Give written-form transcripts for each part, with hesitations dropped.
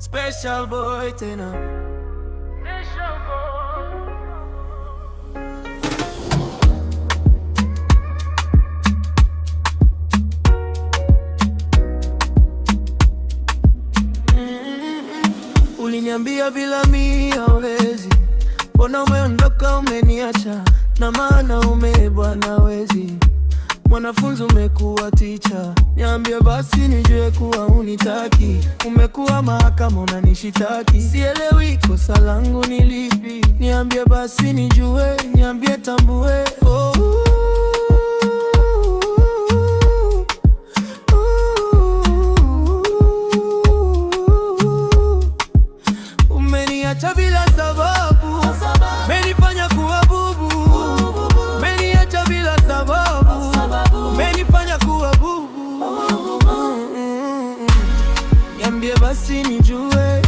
Special boy tena. Special boy. Uliniambia bila mimi hawezi, mbona umeondoka umeniacha, na maana umebwa na wezi. Mwanafunzi umekuwa teacher, niambie basi nijue kuwa unitaki. Umekuwa mahakama unanishitaki, sielewi kosa langu ni lipi. Niambie basi nijue, niambie tambue. Umeniacha bila sababu, umenifanya kuwa bubu. Umeniacha bila sababu, umenifanya kuwa bubu. Niambie basi nijue,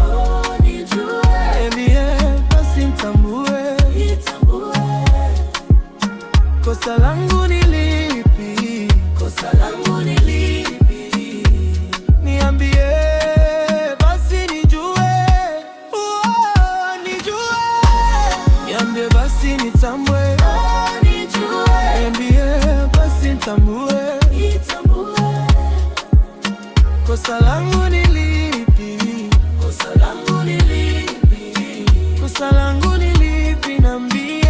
niambie basi nitambue, kosa langu ni lipi? Kosa langu ni lipi? Niambie basi nijue, nijue. Niambie basi nitambue, niambie basi nitambue, kosa langu ni lipi? Kosa langu ni lipi? Kosa langu ni lipi? Niambie,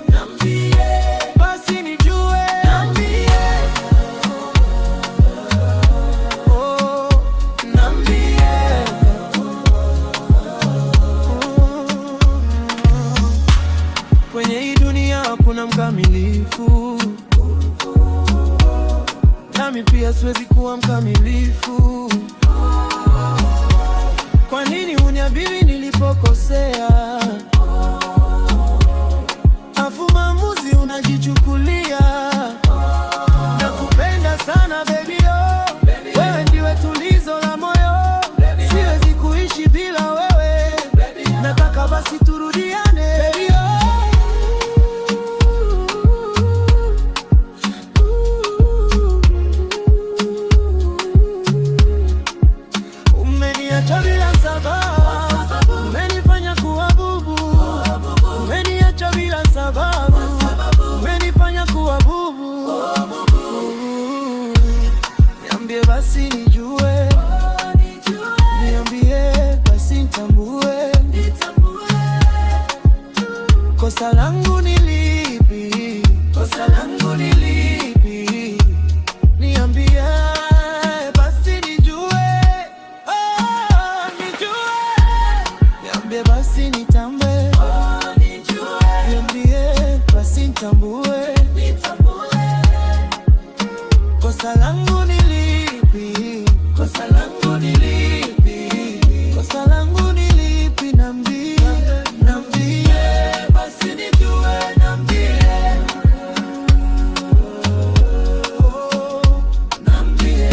niambie basi nijue, niambie, oh, niambie. Kwenye hii dunia hakuna mkamilifu, nami pia siwezi kuwa mkamilifu. Kwa nini uniambii nilipokosea, afu maamuzi unajichukulia? Nakupenda sana baby, oh, wewe ndiwe tulizo la moyo. Siwezi kuishi bila wewe, nataka basi turudiane baby, oh. Umeniacha bila sababu, umenifanya kuwa bubu. Umeniacha bila sababu, umenifanya kuwa bubu. Niambie basi nijue, niambie basi nitambue, kosa langu ni lipi? Kosa langu ni lipi? Niambie basi nijue, nijue. Niambie basi nitambue, niambie basi nitambue, kosa langu ni lipi? Kosa langu ni lipi? Kosa langu ni lipi? Niambie, niambie basi nijue, niambie, oh, niambie.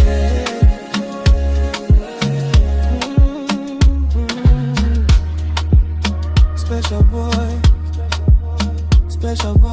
Special boy, special boy.